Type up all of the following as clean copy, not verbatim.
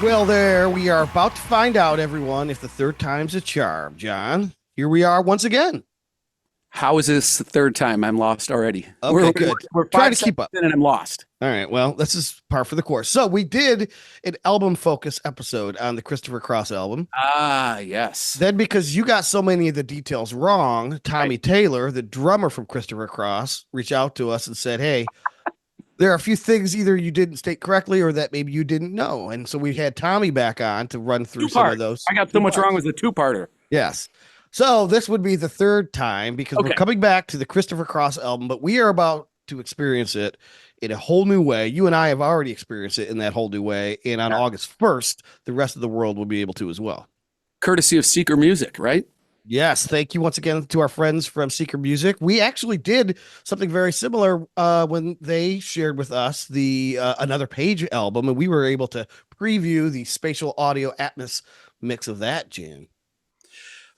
Well, there we are about to find out, everyone, if the third time's a charm. John, here we are once again. How is this the third time? I'm lost already. Okay, We're, good. we're Try to five keep seconds up. in and I'm lost. All right, well, this is par for the course. So we did an album focus episode on the Christopher Cross album. Ah, yes. Then, because you got so many of the details wrong, Tommy Right. Taylor, the drummer from Christopher Cross, reached out to us and said, "Hey, there are a few things either you didn't state correctly or that maybe you didn't know." And so we had Tommy back on to run through Two some of part. those I got so two much wrong parts. with the two-parter. Yes. So this would be the third time because we're Okay. coming back to the Christopher Cross album, but we are about to experience it in a whole new way. You and I have already experienced it in that whole new way. And on August 1st, the rest of the world will be able to as well. Courtesy of Seeker Music, right? Yes, thank you once again to our friends from Seeker Music. We actually did something very similar when they shared with us the Another Page album, and we were able to preview the spatial audio Atmos mix of that, Jan.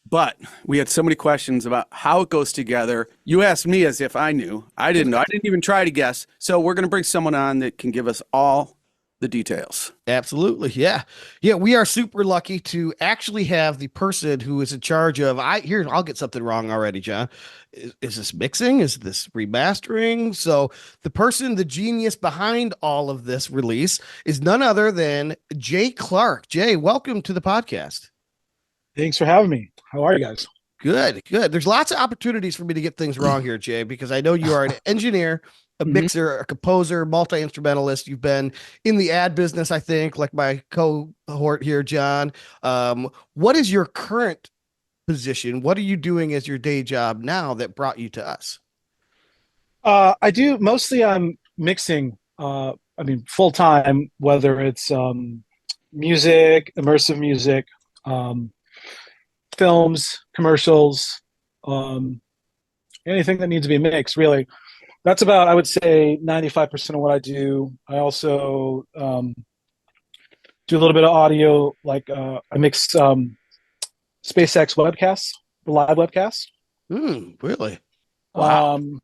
But we had so many questions about how it goes together. You asked me as if I knew. I didn't know. I didn't even try to guess. So we're going to bring someone on that can give us all the details. Absolutely. Yeah. Yeah. We are super lucky to actually have the person who is in charge of I'll get something wrong already, John. Is this mixing? Is this remastering? So the person, the genius behind all of this release is none other than Jay Clark. Jay, welcome to the podcast. Thanks for having me. How are you guys? Good, good. There's lots of opportunities for me to get things wrong here, Jay, because I know you are an engineer, a Mhm. mixer, a composer, multi-instrumentalist. You've been in the ad business, I think, like my cohort here, John. What is your current position? What are you doing as your day job now that brought you to us? I do mostly I'm mixing. Full time, whether it's music, immersive music, um, films, commercials, um, anything that needs to be mixed. Really, that's about I would say 95% of what I do. I also do a little bit of audio, like I mix SpaceX webcasts, live webcasts. Really? Wow. Um,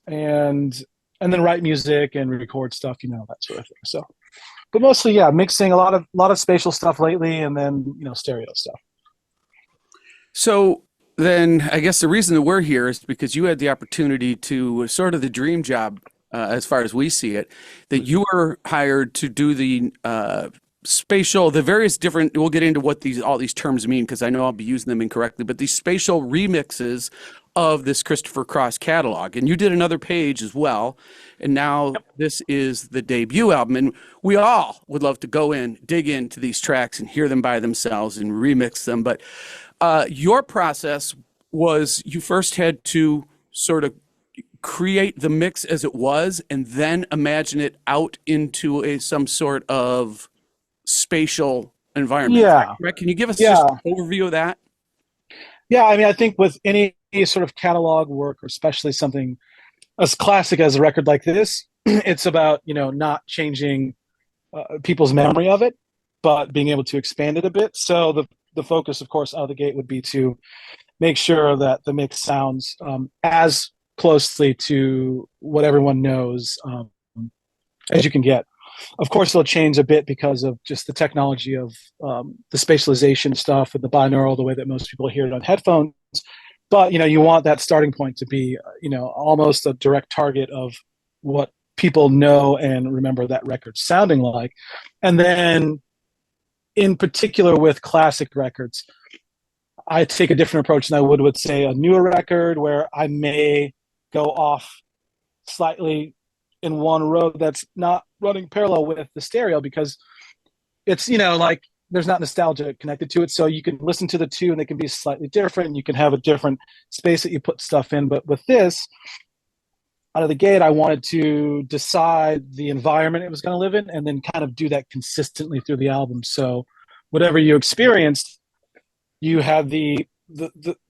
and and then write music and record stuff, that sort of thing. So, but mostly, yeah, mixing a lot of spatial stuff lately, and then stereo stuff. So then I guess the reason that we're here is because you had the opportunity to sort of the dream job, as far as we see it, that you were hired to do the spatial, the various different, we'll get into what all these terms mean because I know I'll be using them incorrectly, but these spatial remixes of this Christopher Cross catalog. And you did Another Page as well. And now this is the debut album. And we all would love to go in, dig into these tracks and hear them by themselves and remix them. But your process was you first had to sort of create the mix as it was and then imagine it out into some sort of spatial environment. Yeah, Right? Can you give us just yeah, an overview of that? yeah. I mean, I think with any sort of catalog work, or especially something as classic as a record like this, it's about not changing people's memory of it, but being able to expand it a bit. So the focus, of course, out of the gate would be to make sure that the mix sounds as closely to what everyone knows as you can get. Of course, it'll change a bit because of just the technology of the spatialization stuff and the binaural, the way that most people hear it on headphones. But you want that starting point to be almost a direct target of what people know and remember that record sounding like. And then, in particular, with classic records, I take a different approach than I would with, say, a newer record, where I may go off slightly in one road that's not running parallel with the stereo, because it's like there's not nostalgia connected to it, so you can listen to the two and they can be slightly different. You can have a different space that you put stuff in. But with this, out of the gate, I wanted to decide the environment it was going to live in and then kind of do that consistently through the album. So whatever you experienced, you have the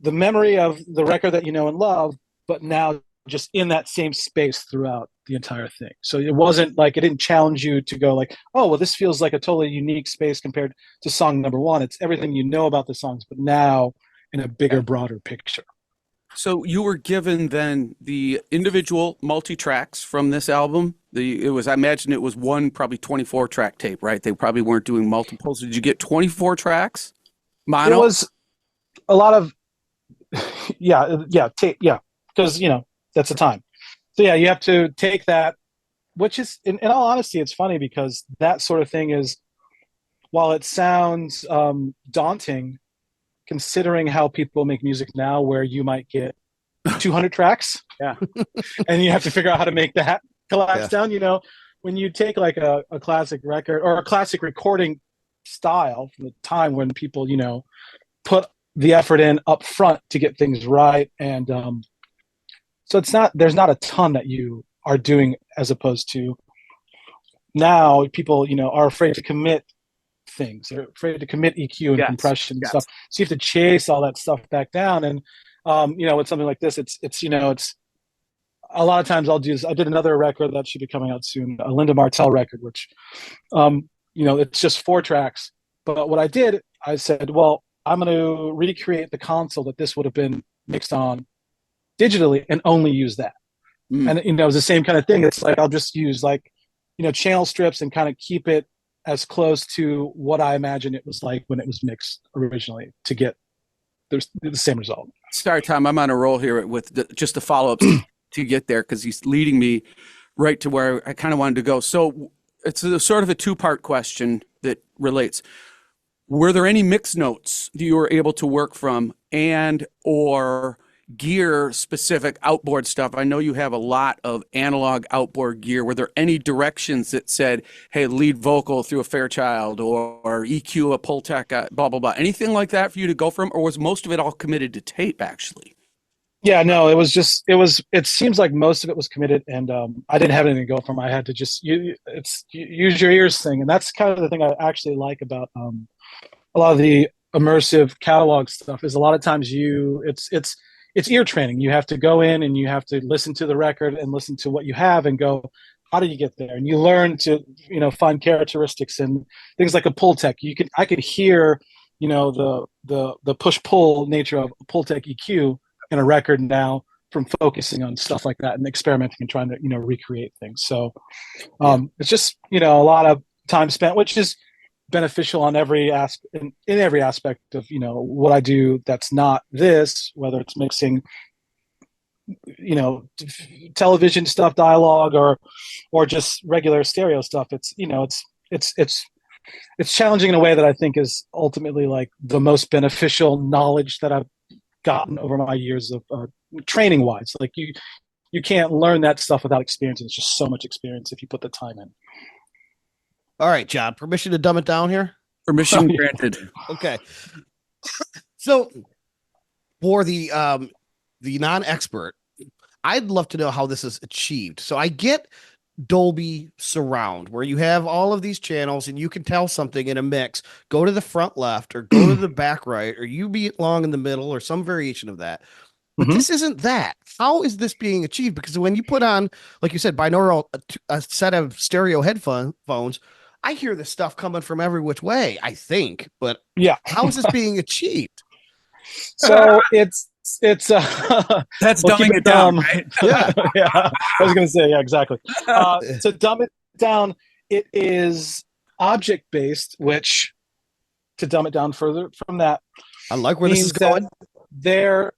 memory of the record that you know and love, but now just in that same space throughout the entire thing. So it wasn't like, it didn't challenge you to go like, oh, well, this feels like a totally unique space compared to song number one. It's everything you know about the songs, but now in a bigger, broader picture. So you were given then the individual multi-tracks from this album. I imagine it was one probably 24 track tape, right? They probably weren't doing multiples. Did you get 24 tracks? It Mono? was a lot of tape, because that's the time. So yeah, you have to take that, which is in all honesty, it's funny because that sort of thing is, while it sounds daunting, considering how people make music now, where you might get 200 tracks, Yeah. and you have to figure out how to make that collapse Yeah. down. When you take like a classic record or a classic recording style from the time when people, put the effort in up front to get things right, and so there's not a ton that you are doing, as opposed to now people, are afraid to commit things. They're afraid to commit EQ and Yes. compression and Yes. stuff. So you have to chase all that stuff back down. And with something like this, it's a lot of times I did another record that should be coming out soon, a Linda Martell record, which it's just 4 tracks. But what I did, I said, well, I'm going to recreate the console that this would have been mixed on digitally and only use that. Mm. And it was the same kind of thing. It's like I'll just use channel strips and kind of keep it as close to what I imagine it was like when it was mixed originally to get the same result. Sorry, Tom, I'm on a roll here with just the follow-ups to get there because he's leading me right to where I kind of wanted to go. So it's sort of a two-part question that relates. Were there any mix notes that you were able to work from and or gear specific outboard stuff? I know you have a lot of analog outboard gear. Were there any directions that said, hey, lead vocal through a Fairchild or EQ a Pultec, blah, blah, blah, anything like that for you to go from? Or was most of it all committed to tape actually? Yeah, no, it seems like most of it was committed, and I didn't have anything to go from. I had to just use your ears thing. And that's kind of the thing I actually like about a lot of the immersive catalog stuff is a lot of times it's ear training. You have to go in and you have to listen to the record and listen to what you have and go, how do you get there? And you learn to, find characteristics and things like a Pultec. I could hear, the push pull nature of a Pultec EQ in a record now from focusing on stuff like that and experimenting and trying to, recreate things. So it's just, a lot of time spent, which is beneficial on every in every aspect of what I do that's not this, whether it's mixing television stuff, dialogue, or just regular stereo stuff. It's challenging in a way that I think is ultimately like the most beneficial knowledge that I've gotten over my years of training wise. Like you can't learn that stuff without experience. It's just so much experience if you put the time in. All right, John, permission to dumb it down here? Permission granted. Okay. So for the non-expert, I'd love to know how this is achieved. So I get Dolby Surround, where you have all of these channels and you can tell something in a mix, go to the front left or go to the back right, or you be along in the middle or some variation of that. But this isn't that. How is this being achieved? Because when you put on, like you said, binaural, a set of stereo headphones, I hear this stuff coming from every which way, I think. But yeah, how is this being achieved? So it's that's dumbing it down, right? Yeah. Yeah, I was going to say, yeah, exactly. To dumb it down, it is object based, which, to dumb it down further from that, I like where this is going. There's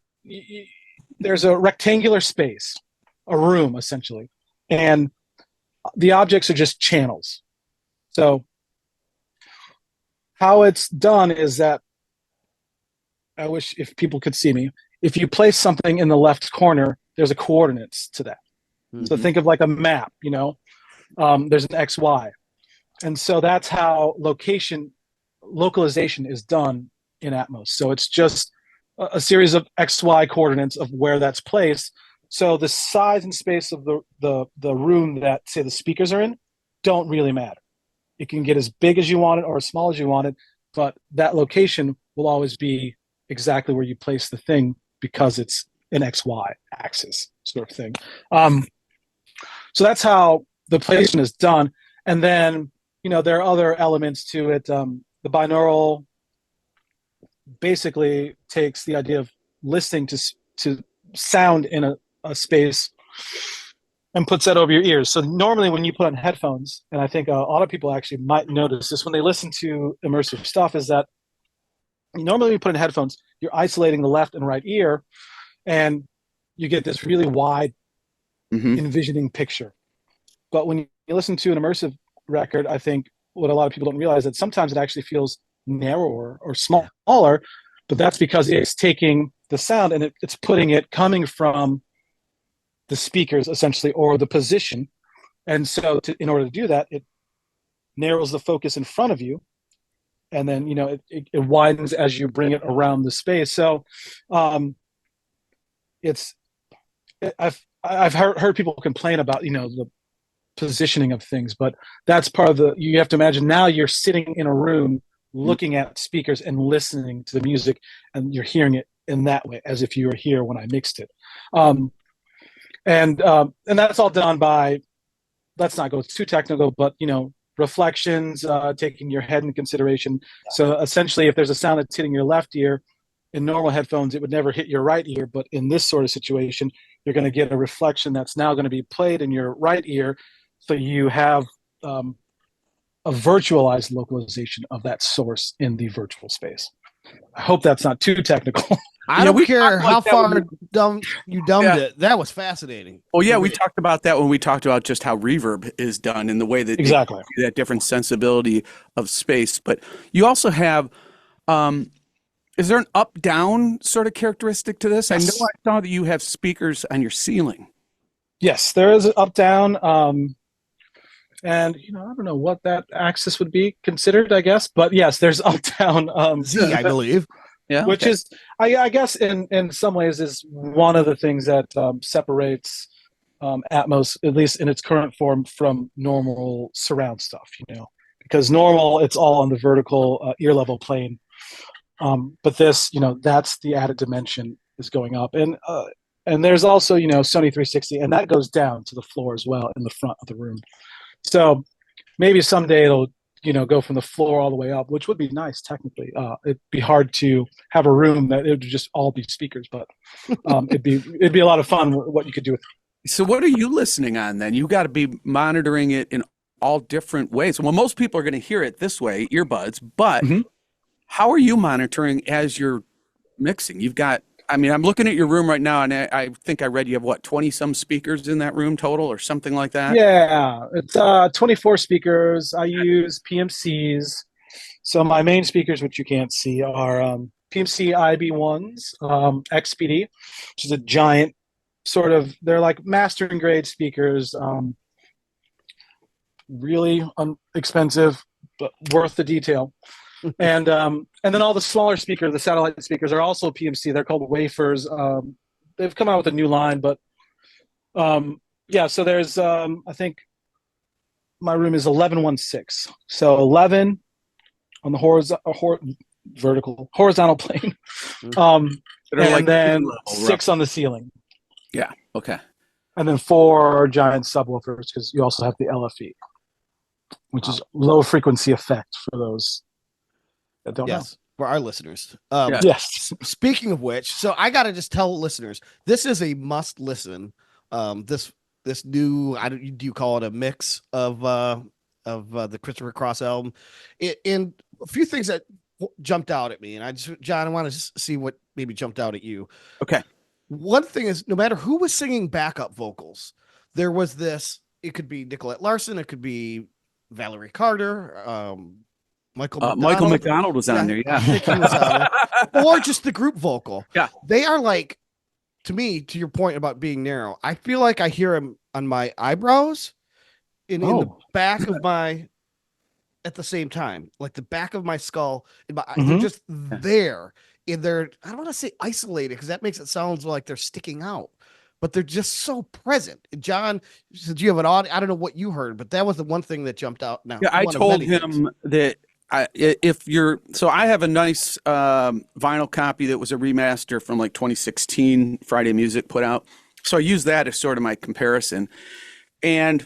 a rectangular space, a room essentially, and the objects are just channels. So how it's done is that, I wish if people could see me, if you place something in the left corner, there's a coordinates to that. Mm-hmm. So think of like a map, there's an X, Y. And so that's how localization is done in Atmos. So it's just a series of X, Y coordinates of where that's placed. So the size and space of the room that, say, the speakers are in don't really matter. It can get as big as you want it or as small as you want it, but that location will always be exactly where you place the thing because it's an XY axis sort of thing. So that's how the placement is done. And then, there are other elements to it. The binaural basically takes the idea of listening to sound in a space and puts that over your ears. So normally when you put on headphones, and I think a lot of people actually might notice this when they listen to immersive stuff, is that normally when you put in headphones, you're isolating the left and right ear, and you get this really wide envisioning picture. But when you listen to an immersive record, I think what a lot of people don't realize that sometimes it actually feels narrower or smaller, but that's because it's taking the sound and it's putting it coming from the speakers essentially, or the position. And so in order to do that, it narrows the focus in front of you, and then it widens as you bring it around the space. So it's I've heard people complain about the positioning of things, but that's part of you have to imagine now you're sitting in a room looking at speakers and listening to the music, and you're hearing it in that way as if you were here when I mixed it. And that's all done by, let's not go too technical, but reflections, taking your head into consideration. So essentially, if there's a sound that's hitting your left ear, in normal headphones, it would never hit your right ear. But in this sort of situation, you're going to get a reflection that's now going to be played in your right ear. So you have a virtualized localization of that source in the virtual space. I hope that's not too technical. I don't care how far you dumbed it. That was fascinating. Well, yeah, we talked about that when we talked about just how reverb is done in the way that exactly that different sensibility of space. But you also have, is there an up-down sort of characteristic to this? Yes. I know I saw that you have speakers on your ceiling. Yes, there is an up-down. And I don't know what that axis would be considered, I guess, but yes, there's up-down. Z, I believe. Yeah, which is, I guess, in some ways, is one of the things that separates Atmos, at least in its current form, from normal surround stuff. Because normal, it's all on the vertical ear level plane, but this, that's the added dimension is going up, and there's also Sony 360, and that goes down to the floor as well in the front of the room. So maybe someday it'll go from the floor all the way up, which would be nice technically. It'd be hard to have a room that it would just all be speakers, but it'd be a lot of fun what you could do with it. So what are you listening on then? You got to be monitoring it in all different ways. Well, most people are going to hear it this way, earbuds, but how are you monitoring as you're mixing? You've got, I'm looking at your room right now, and I think I read you have, 20-some speakers in that room total or something like that? Yeah, it's 24 speakers. I use PMCs. So my main speakers, which you can't see, are PMC IB1s, XPD, which is a giant sort of, they're like mastering grade speakers, really expensive, but worth the detail. And then all the smaller speakers, the satellite speakers, are also PMC. They're called wafers. They've come out with a new line, but so there's I think my room is 1116. So 11 on the horizontal plane, and then 6 on the ceiling. Yeah. Okay. And then 4 giant subwoofers, because you also have the LFE, which is low frequency effect for those that don't know. For our listeners. Yes. Speaking of which, so I got to just tell listeners, this is a must listen. This new, do you call it a mix of the Christopher Cross album? And a few things that jumped out at me, and John, I want to see what maybe jumped out at you. Okay. One thing is, no matter who was singing backup vocals, there was this. It could be Nicolette Larson, it could be Valerie Carter, Michael McDonald was on there. Yeah. I think he was on there. Or just the group vocal. Yeah. They are like, to me, to your point about being narrow, I feel like I hear him on my eyebrows in the back of my, at the same time, like the back of my skull. They're just there. And they're, I don't want to say isolated, because that makes it sound like they're sticking out, but they're just so present. John, since you have an audio, I don't know what you heard, but that was the one thing that jumped out. Now, I told him that I have a nice vinyl copy that was a remaster from like 2016, Friday Music put out. So I use that as sort of my comparison. And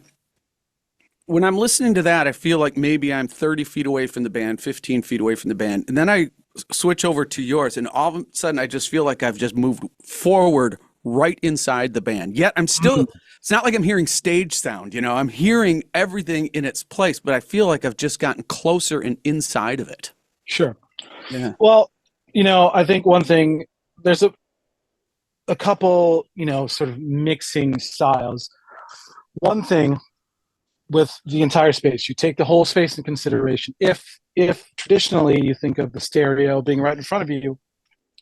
when I'm listening to that, I feel like maybe I'm 30 feet away from the band, 15 feet away from the band. And then I switch over to yours, and all of a sudden I just feel like I've just moved forward right inside the band. Yet I'm still, it's not like I'm hearing stage sound, you know, I'm hearing everything in its place, but I feel like I've just gotten closer and inside of it. Sure. Yeah. Well, I think one thing, there's a couple, sort of mixing styles. One thing with the entire space, you take the whole space into consideration. If traditionally you think of the stereo being right in front of you,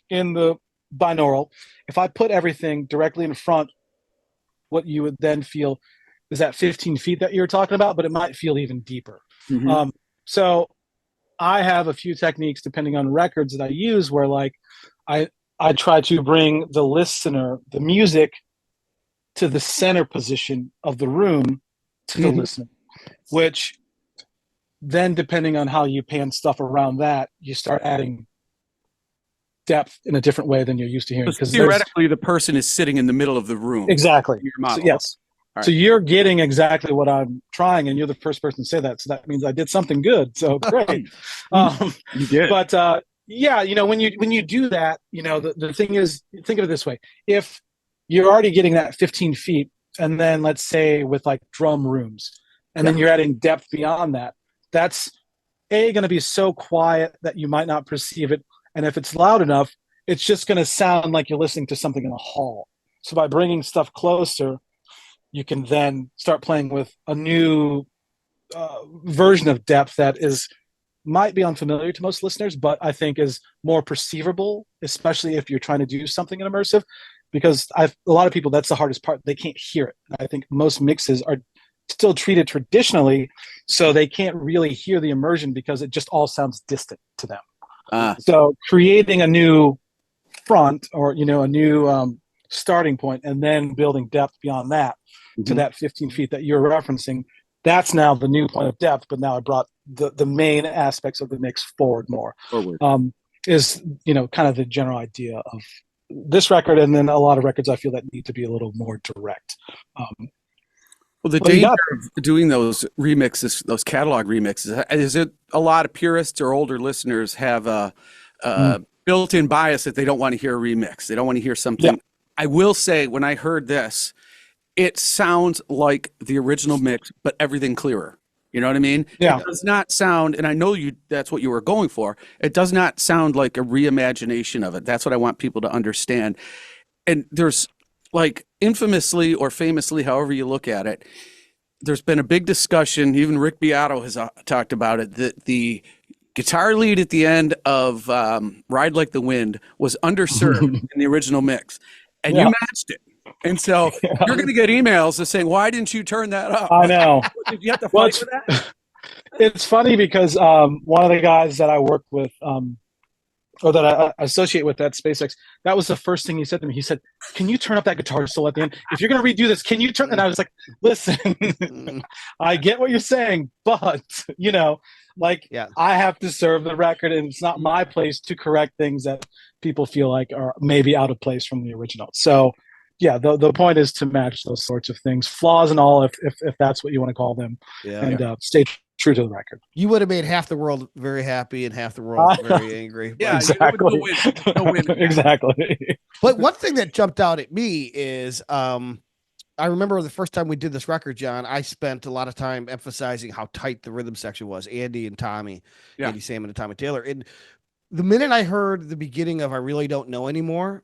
in the binaural, if I put everything directly in front, what you would then feel is that 15 feet that you were talking about, but it might feel even deeper. Mm-hmm. So I have a few techniques depending on records that I use where like I try to bring the listener, the music, to the center position of the room to the listener, which then depending on how you pan stuff around that, you start adding depth in a different way than you're used to hearing. Because theoretically, the person is sitting in the middle of the room. Exactly. Your model. So, yes. Right. So you're getting exactly what I'm trying, and you're the first person to say that. So that means I did something good. So great. You did. But yeah, when you do that, the thing is, think of it this way: if you're already getting that 15 feet, and then let's say with like drum rooms, and then you're adding depth beyond that, that's going to be so quiet that you might not perceive it. And if it's loud enough, it's just going to sound like you're listening to something in a hall. So by bringing stuff closer, you can then start playing with a new version of depth that might be unfamiliar to most listeners, but I think is more perceivable, especially if you're trying to do something immersive. Because a lot of people, that's the hardest part. They can't hear it. I think most mixes are still treated traditionally, so they can't really hear the immersion because it just all sounds distant to them. So creating a new front or, a new starting point and then building depth beyond that to that 15 feet that you're referencing, that's now the new point of depth, but now I brought the main aspects of the mix forward more. Is, kind of the general idea of this record, and then a lot of records I feel that need to be a little more direct. Well, the danger of doing those remixes, those catalog remixes, is it a lot of purists or older listeners have a built-in bias that they don't want to hear a remix. They don't want to hear something. Yeah. I will say, when I heard this, it sounds like the original mix, but everything clearer. You know what I mean? Yeah. It does not sound, and I know that's what you were going for. It does not sound like a reimagination of it. That's what I want people to understand. And there's, like, infamously or famously, however you look at it, there's been a big discussion, even Rick Beato has talked about it, that the guitar lead at the end of Ride Like the Wind was underserved in the original mix, and you matched it. And so you're going to get emails that saying, why didn't you turn that up? I know. Did you have to fight for that? It's funny because one of the guys that I work with, or that I associate with at SpaceX, that was the first thing he said to me. He said, can you turn up that guitar solo at the end? If you're going to redo this, can you turn? And I was like, listen, I get what you're saying, but, I have to serve the record, and it's not my place to correct things that people feel like are maybe out of place from the original. So, yeah, the point is to match those sorts of things, flaws and all, if that's what you want to call them, and stay true to the record. You would have made half the world very happy and half the world very angry. Yeah, exactly. No win. Exactly. But one thing that jumped out at me is I remember the first time we did this record, John, I spent a lot of time emphasizing how tight the rhythm section was. Andy and Tommy, Andy Salmon and Tommy Taylor. And the minute I heard the beginning of I Really Don't Know Anymore,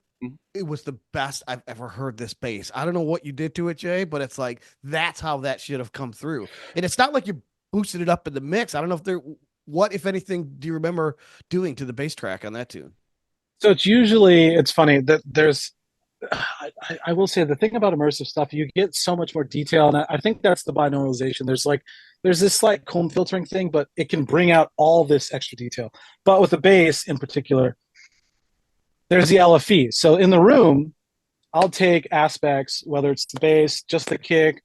it was the best I've ever heard this bass. I don't know what you did to it, Jay, but it's like, that's how that should have come through. And it's not like you boosted it up in the mix. I don't know if what, if anything, do you remember doing to the bass track on that tune? So it's funny that there's, I will say the thing about immersive stuff, you get so much more detail. And I think that's the binauralization. There's this slight comb filtering thing, but it can bring out all this extra detail. But with the bass in particular, there's the LFE. So in the room, I'll take aspects, whether it's the bass, just the kick,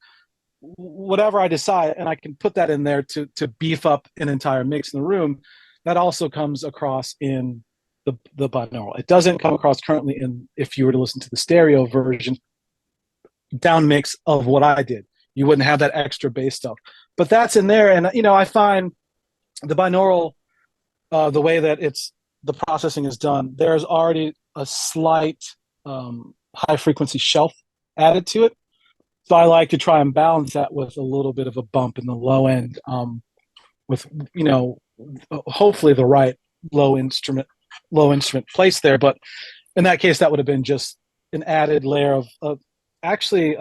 whatever I decide, and I can put that in there to beef up an entire mix in the room. That also comes across in the binaural. It doesn't come across currently if you were to listen to the stereo version down mix of what I did. You wouldn't have that extra bass stuff. But that's in there, and I find the binaural, the way that the processing is done, there's already a slight high frequency shelf added to it. So I like to try and balance that with a little bit of a bump in the low end, with hopefully the right low instrument low instrument place there. But in that case, that would have been just an added layer of actually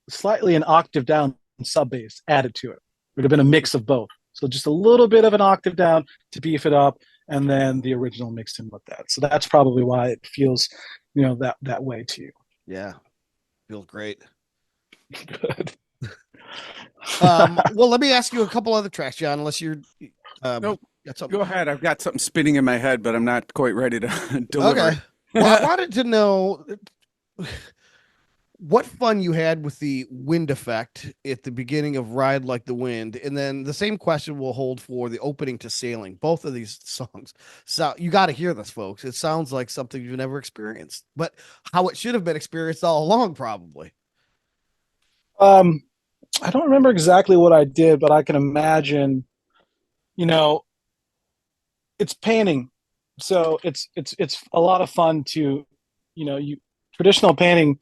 slightly an octave down sub bass added to it. It would have been a mix of both. So just a little bit of an octave down to beef it up, and then the original mixed in with that. So that's probably why it feels, that way to you. Yeah, feels great. Good. Well, let me ask you a couple other tracks, John. Unless you're Nope. got something. Go ahead. I've got something spinning in my head, but I'm not quite ready to deliver. Okay. Well, I wanted to know what fun you had with the wind effect at the beginning of Ride Like the Wind. And then the same question will hold for the opening to Sailing, both of these songs. So you got to hear this, folks. It sounds like something you've never experienced, but how it should have been experienced all along, probably. I don't remember exactly what I did, but I can imagine, it's painting. So it's a lot of fun to, traditional painting,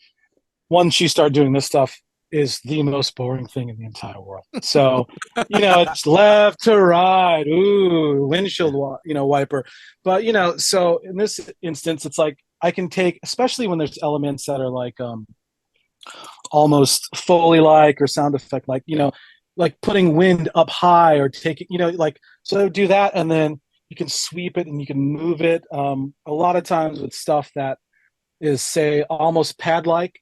once you start doing this stuff, is the most boring thing in the entire world. So, it's left to right, ooh, windshield, wiper. But, so in this instance, it's like I can take, especially when there's elements that are like almost Foley-like or sound effect-like, like putting wind up high or taking, so I would do that, and then you can sweep it and you can move it. A lot of times with stuff that is, say, almost pad-like,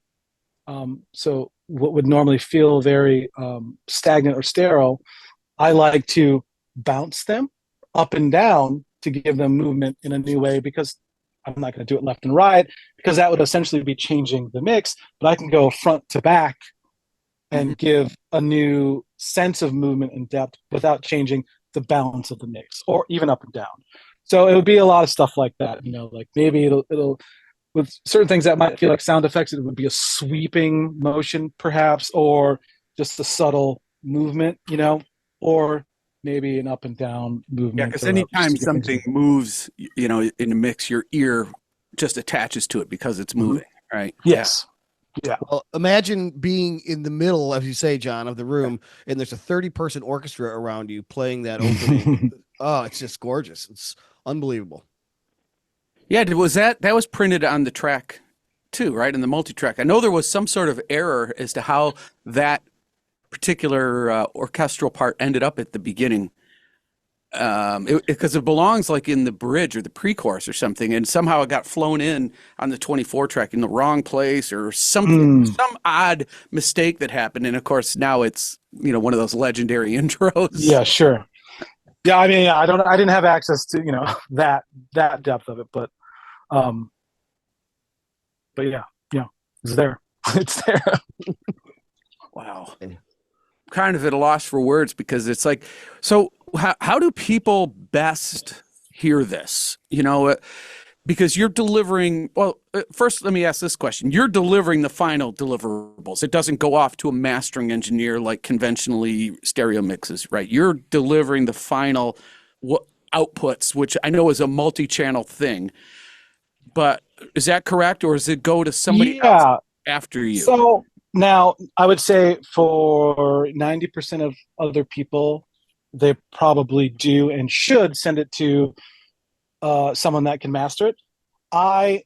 so what would normally feel very stagnant or sterile, I like to bounce them up and down to give them movement in a new way, because I'm not going to do it left and right, because that would essentially be changing the mix, but I can go front to back and give a new sense of movement and depth without changing the balance of the mix, or even up and down. So it would be a lot of stuff like that, like maybe it'll with certain things that might feel like sound effects, it would be a sweeping motion perhaps, or just a subtle movement, or maybe an up and down movement. Yeah, because anytime something moves, in a mix, your ear just attaches to it because it's moving, right? Yes. Yeah. Well, imagine being in the middle, as you say, John, of the room, and there's a 30-person orchestra around you playing that opening. Oh, it's just gorgeous. It's unbelievable. Yeah, that was printed on the track too, right? In the multi-track. I know there was some sort of error as to how that particular orchestral part ended up at the beginning. Because it belongs like in the bridge or the pre-chorus or something, and somehow it got flown in on the 24 track in the wrong place, or some odd mistake that happened. And of course now it's, one of those legendary intros. Yeah, sure. Yeah, I mean, I didn't have access to, that depth of it, but yeah, it's there. It's there. Wow. Kind of at a loss for words, because it's like, so how do people best hear this? Because you're delivering, first let me ask this question. You're delivering the final deliverables. It doesn't go off to a mastering engineer like conventionally stereo mixes, right? You're delivering the final outputs, which I know is a multi-channel thing. But is that correct, or does it go to somebody else after you? So now I would say for 90% of other people, they probably do and should send it to someone that can master it. The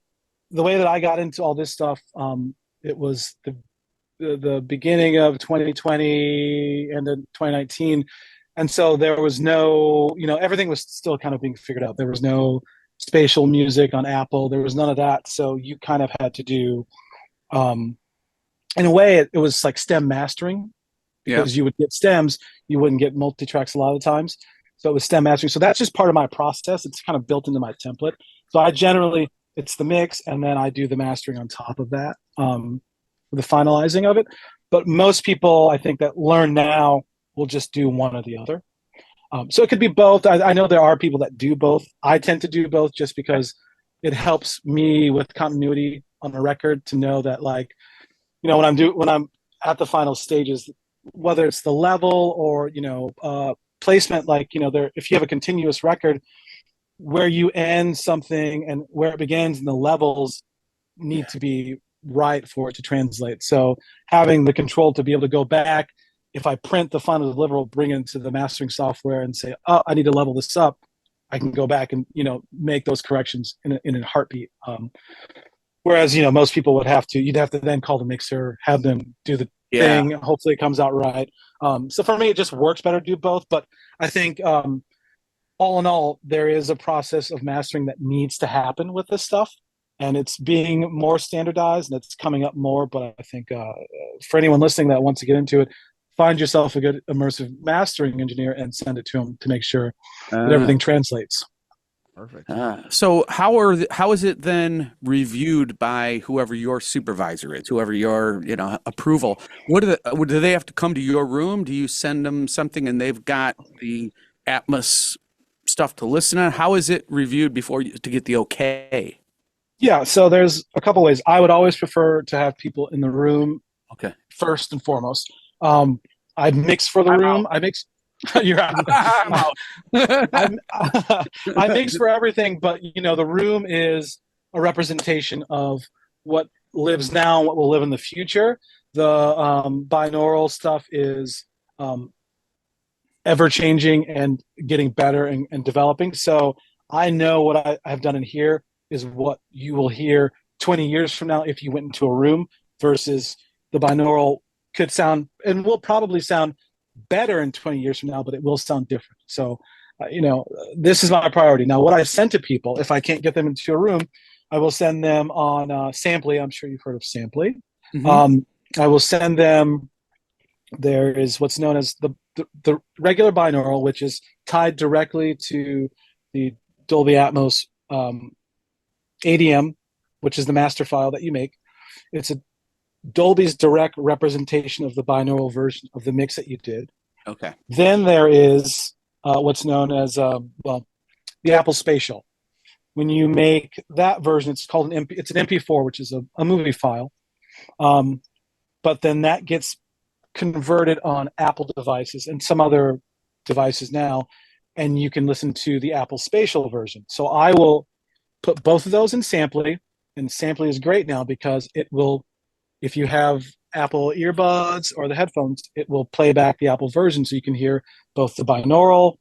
way that I got into all this stuff, it was the beginning of 2020 and then 2019, and so there was no, everything was still kind of being figured out. There was no spatial music on Apple. There was none of that. So you kind of had to do, in a way, it was like stem mastering, because you would get stems, you wouldn't get multi-tracks a lot of the times. So it was stem mastering. So that's just part of my process. It's kind of built into my template. So I generally, it's the mix, and then I do the mastering on top of that, the finalizing of it. But most people, I think, that learn now will just do one or the other. So it could be both. I know there are people that do both. I tend to do both just because it helps me with continuity on the record to know that, like, when I'm at the final stages, whether it's the level or placement, like, if you have a continuous record, where you end something and where it begins and the levels need to be right for it to translate. So having the control to be able to go back, if I print the final deliverable, bring it into the mastering software and say, oh, I need to level this up, I can go back and make those corrections in a heartbeat. Whereas most people you'd have to then call the mixer, have them do the Yeah. thing. Hopefully it comes out right. So for me, it just works better to do both. But I think all in all, there is a process of mastering that needs to happen with this stuff, and it's being more standardized and it's coming up more. But I think for anyone listening that wants to get into it, find yourself a good immersive mastering engineer and send it to them to make sure that everything translates. Perfect. So how is it then reviewed by whoever your supervisor is, whoever your approval? Do they have to come to your room? Do you send them something and they've got the Atmos stuff to listen on? How is it reviewed to get the okay? Yeah, so there's a couple ways. I would always prefer to have people in the room. Okay. First and foremost, I mix for the room. I mix. You're out. I'm out. I mix for everything, but the room is a representation of what lives now and what will live in the future. The binaural stuff is ever changing and getting better and developing. So I know what I've done in here is what you will hear 20 years from now if you went into a room, versus the binaural could sound and will probably sound better in 20 years from now, but it will sound different. So, this is my priority. Now, what I send to people, if I can't get them into a room, I will send them on Samply. I'm sure you've heard of Samply. Mm-hmm. I will send them, there is what's known as the regular binaural, which is tied directly to the Dolby Atmos ADM, which is the master file that you make. It's a Dolby's direct representation of the binaural version of the mix that you did. Okay. Then there is what's known as the Apple Spatial. When you make that version, it's called it's an MP4, which is a movie file. But then that gets converted on Apple devices and some other devices now, and you can listen to the Apple Spatial version. So I will put both of those in Samply, and Samply is great now because it will, if you have Apple earbuds or the headphones, it will play back the Apple version, so you can hear both the binaural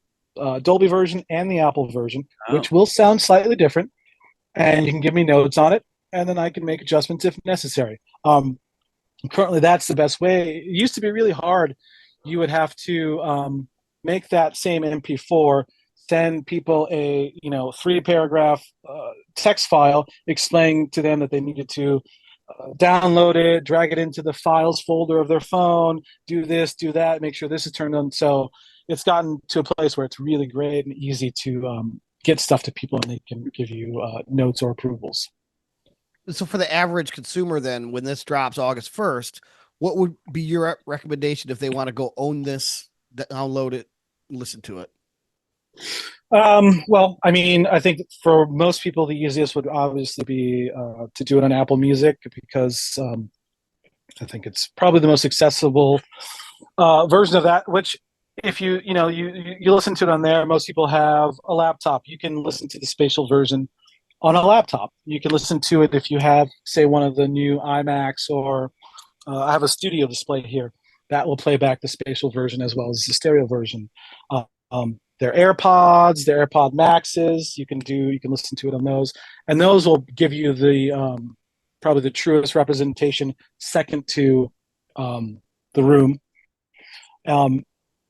Dolby version and the Apple version, which will sound slightly different, and you can give me notes on it, and then I can make adjustments if necessary. Currently, that's the best way. It used to be really hard. You would have to make that same MP4, send people a 3-paragraph text file explaining to them that they needed to download it, drag it into the files folder of their phone, do this, do that, make sure this is turned on. So it's gotten to a place where it's really great and easy to get stuff to people, and they can give you notes or approvals. So for the average consumer, then, when this drops August 1st, what would be your recommendation if they want to go own this, download it, listen to it? Well, I mean, I think for most people, the easiest would obviously be to do it on Apple Music, because I think it's probably the most accessible version of that. Which, if you listen to it on there, most people have a laptop. You can listen to the spatial version on a laptop. You can listen to it if you have, say, one of the new iMacs, or I have a studio display here that will play back the spatial version as well as the stereo version. Their AirPods, their AirPod Maxes, you can listen to it on those, and those will give you the probably the truest representation, second to the room.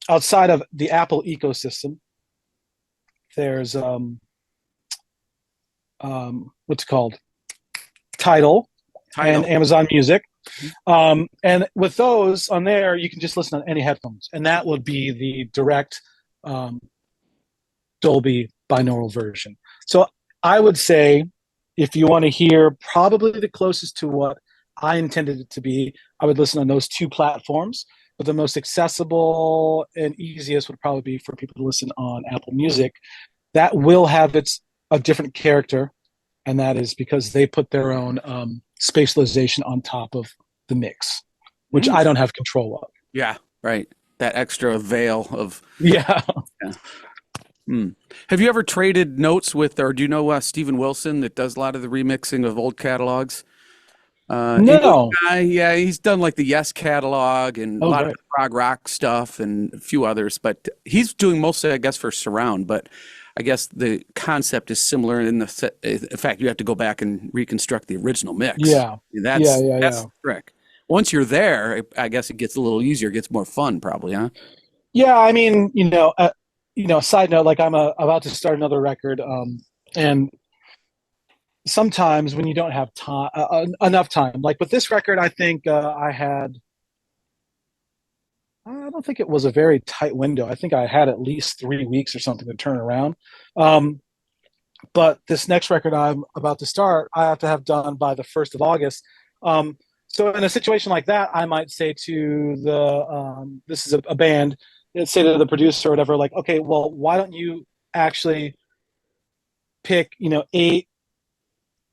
Outside of the Apple ecosystem, there's what's it called, Tidal and Amazon Music. And with those on there, you can just listen on any headphones, and that would be the direct Dolby binaural version. So I would say, if you want to hear probably the closest to what I intended it to be, I would listen on those two platforms. But the most accessible and easiest would probably be for people to listen on Apple Music. That will have a different character, and that is because they put their own spatialization on top of the mix, which I don't have control of. Yeah, right. That extra veil of yeah. Hmm. Have you ever traded notes with, or do you know Steven Wilson that does a lot of the remixing of old catalogs? English No. guy, yeah, he's done like the Yes catalog and a Oh, lot of great. the prog rock stuff and a few others, but he's doing mostly, I guess, for surround. But I guess the concept is similar in fact, you have to go back and reconstruct the original mix. Yeah. Yeah. That's the trick. Once you're there, I guess it gets a little easier, gets more fun, probably, huh? Yeah. I mean, side note, like about to start another record, and sometimes when you don't have time, enough time, like with this record, I think I don't think it was a very tight window. I think I had at least 3 weeks or something to turn around. Um, but this next record I'm about to start, I have to have done by the 1st of August. Um, so in a situation like that, I might say to this is a band, say to the producer or whatever, like, okay, well, why don't you actually pick, 8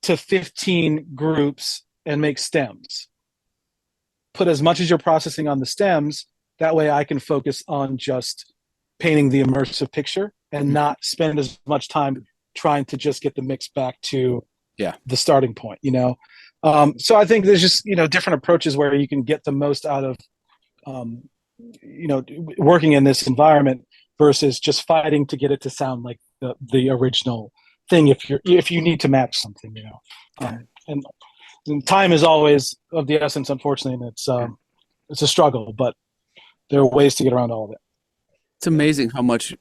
to 15 groups and make stems? Put as much as you're processing on the stems. That way I can focus on just painting the immersive picture and not spend as much time trying to just get the mix back to the starting point. So I think there's just, different approaches where you can get the most out of, um, working in this environment versus just fighting to get it to sound like the original thing. If you need to match something. And time is always of the essence, unfortunately, and it's a struggle, but there are ways to get around all of it. It's amazing how much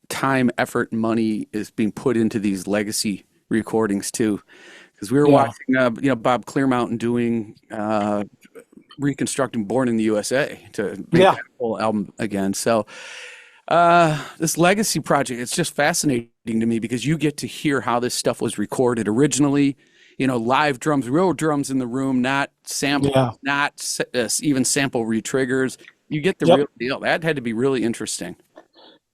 time, effort, and money is being put into these legacy recordings too. Because we were watching, Bob Clearmountain doing reconstructing "Born in the USA" to make that whole album again. So this legacy project, it's just fascinating to me because you get to hear how this stuff was recorded originally. Live drums, real drums in the room, not sample, not even sample retriggers. You get the real deal. That had to be really interesting.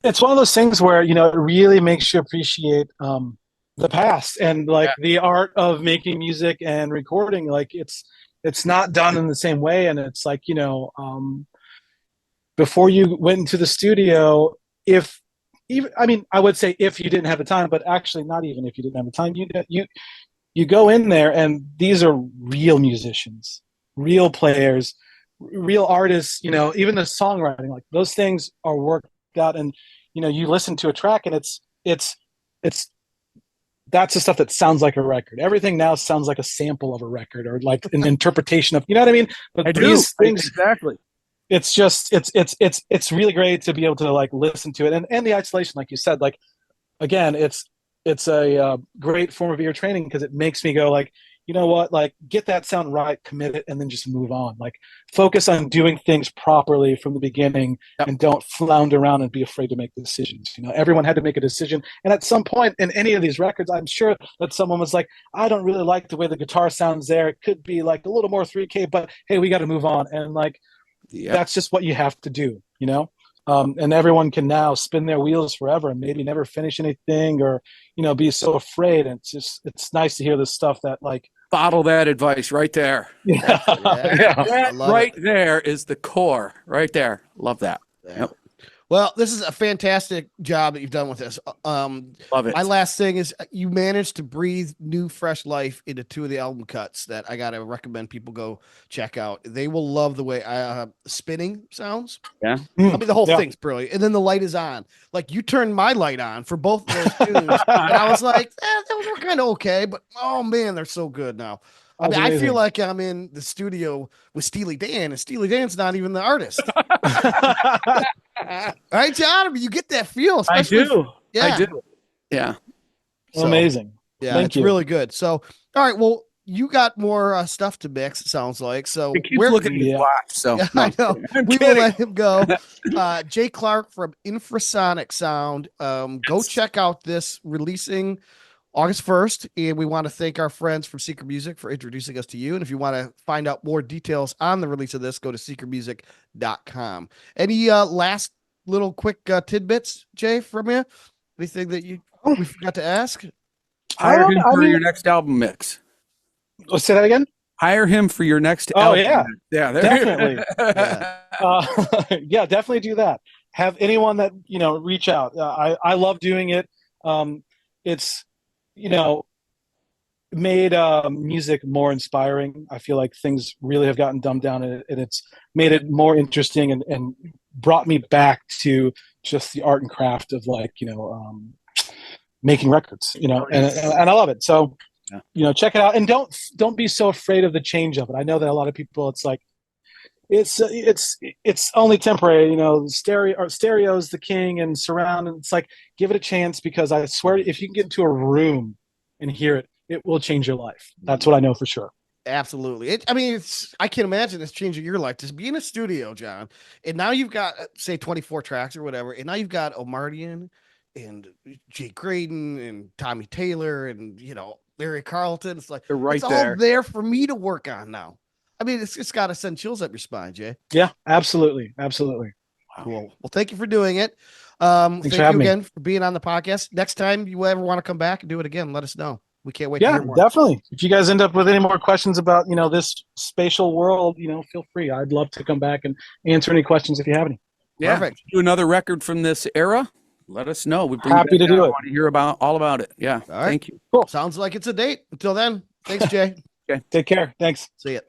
It's one of those things where, it really makes you appreciate the past and like the art of making music and recording. Like it's not done in the same way. And it's like, before you went into the studio, I would say if you didn't have the time, but actually not even if you didn't have the time, you go in there and these are real musicians, real players, real artists, even the songwriting, like those things are worked out. And, you listen to a track and it's that's the stuff that sounds like a record. Everything now sounds like a sample of a record or like an interpretation of, you know what I mean? But these things, exactly. It's just, it's really great to be able to like listen to it. And the isolation, like you said, like, again, it's a great form of ear training because it makes me go like, you know what, like get that sound right, commit it, and then just move on. Like focus on doing things properly from the beginning and don't flounder around and be afraid to make decisions. Everyone had to make a decision. And at some point in any of these records, I'm sure that someone was like, I don't really like the way the guitar sounds there. It could be like a little more 3K, but hey, we got to move on. And like, that's just what you have to do, and everyone can now spin their wheels forever and maybe never finish anything or, be so afraid. And it's nice to hear this stuff that like, bottle that advice right there. That right there is the core right there. Love that. Yep. Well, this is a fantastic job that you've done with this. Love it. My last thing is you managed to breathe new, fresh life into 2 of the album cuts that I got to recommend people go check out. They will love the way spinning sounds. Yeah. I mean, the whole thing's brilliant. And then the light is on. Like you turned my light on for both of those tunes. And I was like, those were kind of okay, but oh man, they're so good now. I mean, I feel like I'm in the studio with Steely Dan, and Steely Dan's not even the artist. Right, John? I mean, you get that feel. I do. Yeah. I do. Yeah. So, amazing. Yeah, it's really good. So, all right. Well, you got more stuff to mix, it sounds like. So we're looking at his watch. So I know. We will let him go. Jay Clark from Infrasonic Sound. Go check out this releasing August 1st, and we want to thank our friends from Secret Music for introducing us to you. And if you want to find out more details on the release of this, go to secretmusic.com. Any last little quick tidbits, Jay, from you? Anything that we forgot to ask? Hire him for your next album mix. Say that again? Hire him for your next album. Yeah. Yeah, definitely. Yeah, definitely do that. have anyone that reach out. I love doing it. It's made music more inspiring. I feel like things really have gotten dumbed down, and it's made it more interesting and brought me back to just the art and craft of making records. And I love it. So check it out, and don't be so afraid of the change of it. I know that a lot of people, it's like it's only temporary. Stereo's the king, and surround, and it's like, give it a chance, because I swear if you can get into a room and hear it, it will change your life. That's what I know for sure. Absolutely. I can imagine it's changing your life to be in a studio, John. And now you've got, say, 24 tracks or whatever. And now you've got Omardian and Jake Graydon and Tommy Taylor and, Larry Carlton. It's like, they're right it's there. all there for me to work on now. I mean, it's got to send chills up your spine, Jay. Yeah, absolutely. Absolutely. Cool. Well, thank you for doing it. Thanks Thank for you again me. for being on the podcast. Next time you ever want to come back and do it again, let us know. We can't wait to Yeah, hear more. definitely. If you guys end up with any more questions about, this spatial world, feel free. I'd love to come back and answer any questions if you have any. Yeah. Perfect. Do another record from this era. Let us know. We bring Happy to do it. I want to hear all about it. Yeah. All right. Thank you. Cool. Sounds like it's a date. Until then, thanks, Jay. Take care. Thanks. See ya.